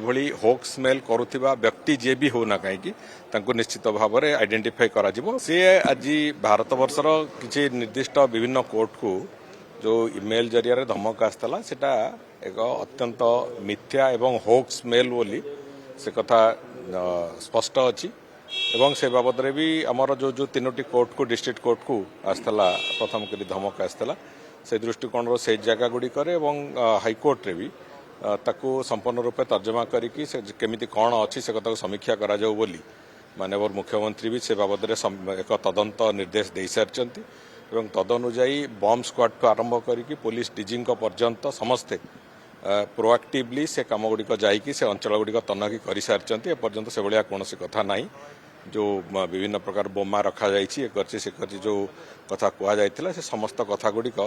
एभली hoax mail करुवा व्यक्ति जे भी होना कहीं निश्चित भाव में आइडेंटिफाई करा सी आज भारत वर्षर किसी निर्दिष्ट विभिन्न कोर्ट को जो इमेल जरिया धमक आसाला सेटा एक अत्यंत मिथ्या एवं होक्स मेल बोली से कथा स्पष्ट अच्छी एवं से बाबद रे भी आमर जो जो तीनोटी कोर्ट को डिस्ट्रिक्ट कोर्ट को आसाला प्रथम करी धमक आसाला से दृष्टिकोण से जगह गुड़िक हाईकोर्ट रे भी ताकू संपूर्ण रूपे तर्जमा करिकी से केमिति कौन अच्छी से कथा समीक्षा करा जाऊ बोली माननीय मुख्यमंत्री भी से बाबद एक तदंत निर्देश दे सारी एवं तदनुजाई बम स्क्वाड को आरंभ करिकी पुलिस डीजी पर्यंत समस्ते प्रोएक्टिवली से कम गुड़िक जाइकी से अंचल गुड़िक तनखी कर सारी एपर्यंत से भाया कौन कथा ना जो विभिन्न प्रकार बोमा रखा जाइए से जो कथा कहुला से समस्त कथा गुड़िक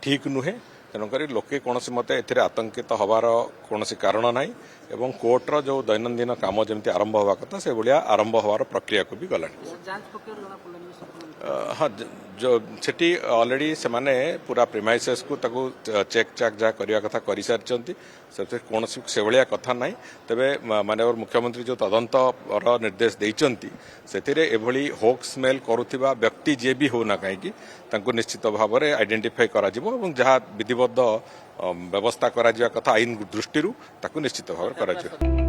ठीक नुहे तेणुक लोके कौन मत ए आतंकित हबार कौन कारण ना एवं कोर्टर जो दैनंदिन काम जमी आरंभ हवा कथा से भाया आरंभ हबार प्रक्रिया को भी गला हाँ जो सेठी ऑलरेडी से माने पूरा प्रिमाइसेस को ताको चेक चाक जहाँ करने कथा कर सारी कौन से भाया कथा ना तेरे माननीय मुख्यमंत्री जो तदंत निर्देश देइचंती सेतिरे एभली होक्स मेल करुवा व्यक्ति जे भी होना कहीं निश्चित भाव में आइडेंटिफाई करा जहाँ विधिबद्ध व्यवस्था करा कथा आईन दृष्टि निश्चित भाव में करा